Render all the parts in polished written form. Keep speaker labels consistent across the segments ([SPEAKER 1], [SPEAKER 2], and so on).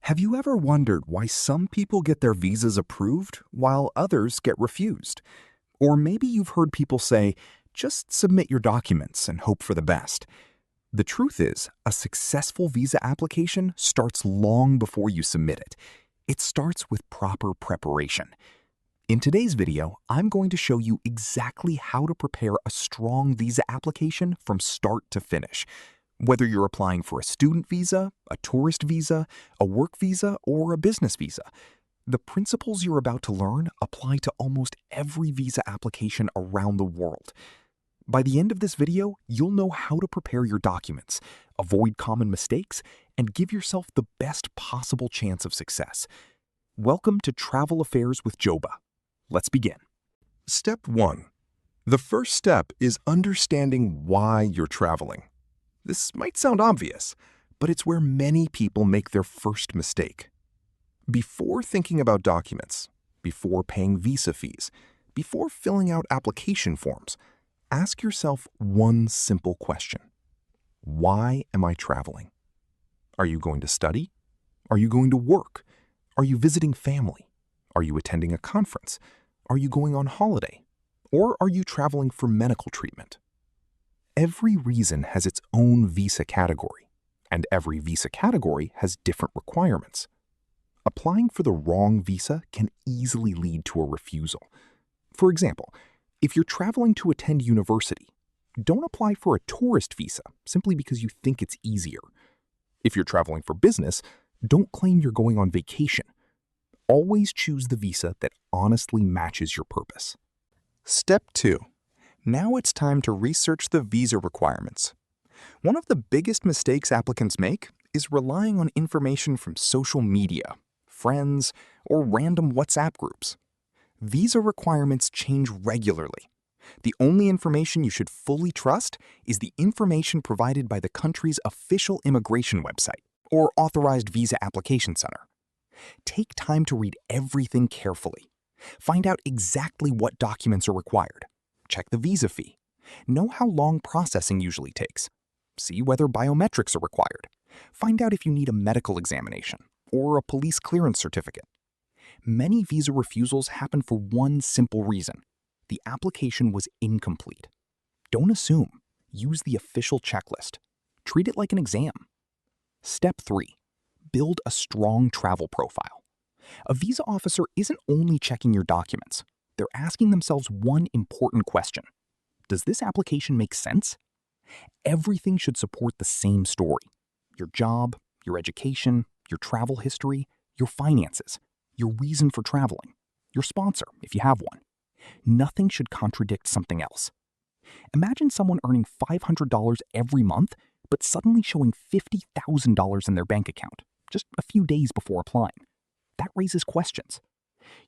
[SPEAKER 1] Have you ever wondered why some people get their visas approved while others get refused? Or maybe you've heard people say, just submit your documents and hope for the best. The truth is, a successful visa application starts long before you submit it. It starts with proper preparation. In today's video, I'm going to show you exactly how to prepare a strong visa application from start to finish. Whether you're applying for a student visa, a tourist visa, a work visa, or a business visa, the principles you're about to learn apply to almost every visa application around the world. By the end of this video, you'll know how to prepare your documents, avoid common mistakes, and give yourself the best possible chance of success. Welcome to Travel Affairs with JOBA. Let's begin.
[SPEAKER 2] Step 1. The first step is understanding why you're traveling. This might sound obvious, but it's where many people make their first mistake. Before thinking about documents, before paying visa fees, before filling out application forms, ask yourself one simple question. Why am I traveling? Are you going to study? Are you going to work? Are you visiting family? Are you attending a conference? Are you going on holiday? Or are you traveling for medical treatment? Every reason has its own visa category, and every visa category has different requirements. Applying for the wrong visa can easily lead to a refusal. For example, if you're traveling to attend university, don't apply for a tourist visa simply because you think it's easier. If you're traveling for business, don't claim you're going on vacation. Always choose the visa that honestly matches your purpose. Step 2. Now it's time to research the visa requirements. One of the biggest mistakes applicants make is relying on information from social media, friends, or random WhatsApp groups. Visa requirements change regularly. The only information you should fully trust is the information provided by the country's official immigration website or authorized visa application center. Take time to read everything carefully. Find out exactly what documents are required. Check the visa fee. Know how long processing usually takes. See whether biometrics are required. Find out if you need a medical examination or a police clearance certificate. Many visa refusals happen for one simple reason. The application was incomplete. Don't assume. Use the official checklist. Treat it like an exam. Step 3. Build a strong travel profile. A visa officer isn't only checking your documents. They're asking themselves one important question. Does this application make sense? Everything should support the same story. Your job, your education, your travel history, your finances, your reason for traveling, your sponsor, if you have one. Nothing should contradict something else. Imagine someone earning $500 every month, but suddenly showing $50,000 in their bank account just a few days before applying. That raises questions.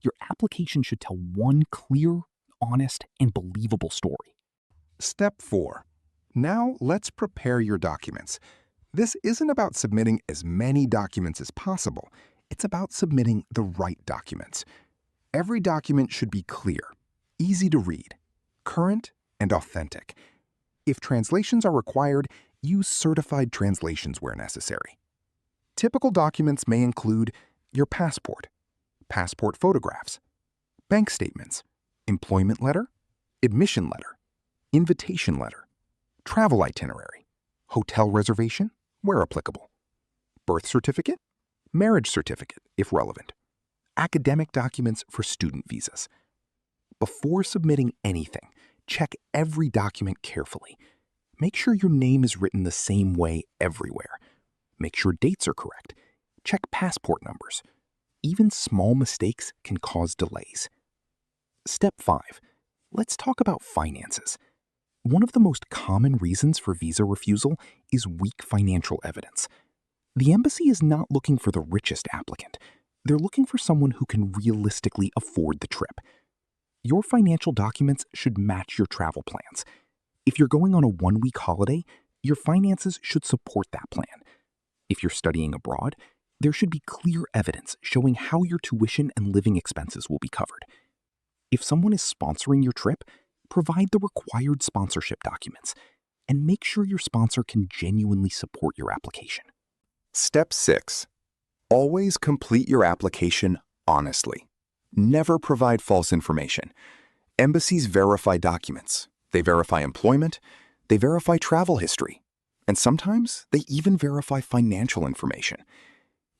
[SPEAKER 2] Your application should tell one clear, honest, and believable story. Step 4. Now let's prepare your documents. This isn't about submitting as many documents as possible. It's about submitting the right documents. Every document should be clear, easy to read, current, and authentic. If translations are required, use certified translations where necessary. Typical documents may include your passport photographs, bank statements, employment letter, admission letter, invitation letter, travel itinerary, hotel reservation, where applicable, birth certificate, marriage certificate, if relevant, academic documents for student visas. Before submitting anything, check every document carefully. Make sure your name is written the same way everywhere. Make sure dates are correct. Check passport numbers. Even small mistakes can cause delays. Step 5. Let's talk about finances. One of the most common reasons for visa refusal is weak financial evidence. The embassy is not looking for the richest applicant. They're looking for someone who can realistically afford the trip. Your financial documents should match your travel plans. If you're going on a one-week holiday, your finances should support that plan. If you're studying abroad, there should be clear evidence showing how your tuition and living expenses will be covered. If someone is sponsoring your trip, provide the required sponsorship documents and make sure your sponsor can genuinely support your application.
[SPEAKER 1] Step 6. Always complete your application honestly. Never provide false information. Embassies verify documents. They verify employment. They verify travel history. And sometimes they even verify financial information.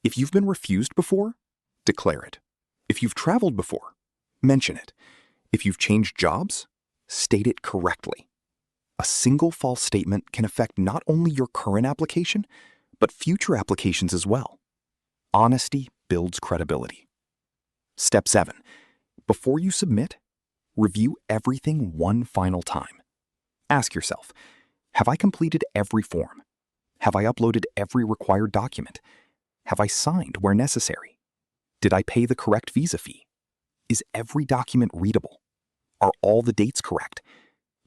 [SPEAKER 1] If you've been refused before, declare it. If you've traveled before, mention it. If you've changed jobs, state it correctly. A single false statement can affect not only your current application, but future applications as well. Honesty builds credibility. Step 7. Before you submit, review everything one final time. Ask yourself, have I completed every form? Have I uploaded every required document? Have I signed where necessary? Did I pay the correct visa fee? Is every document readable? Are all the dates correct?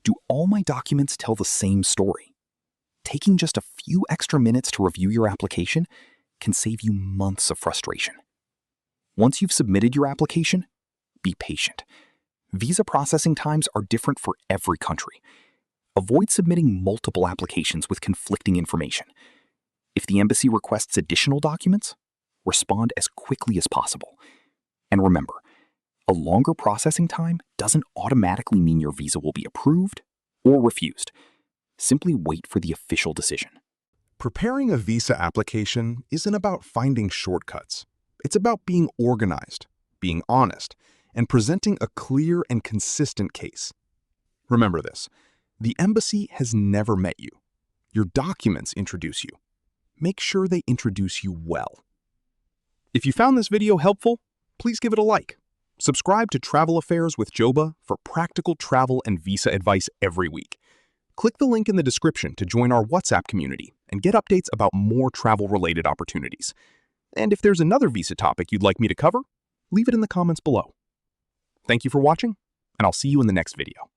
[SPEAKER 1] Do all my documents tell the same story? Taking just a few extra minutes to review your application can save you months of frustration. Once you've submitted your application, be patient. Visa processing times are different for every country. Avoid submitting multiple applications with conflicting information. If the embassy requests additional documents, respond as quickly as possible. And remember, a longer processing time doesn't automatically mean your visa will be approved or refused. Simply wait for the official decision.
[SPEAKER 2] Preparing a visa application isn't about finding shortcuts. It's about being organized, being honest, and presenting a clear and consistent case. Remember this, the embassy has never met you. Your documents introduce you. Make sure they introduce you well. If you found this video helpful, please give it a like. Subscribe to Travel Affairs with JOBA for practical travel and visa advice every week. Click the link in the description to join our WhatsApp community and get updates about more travel-related opportunities. And if there's another visa topic you'd like me to cover, leave it in the comments below. Thank you for watching, and I'll see you in the next video.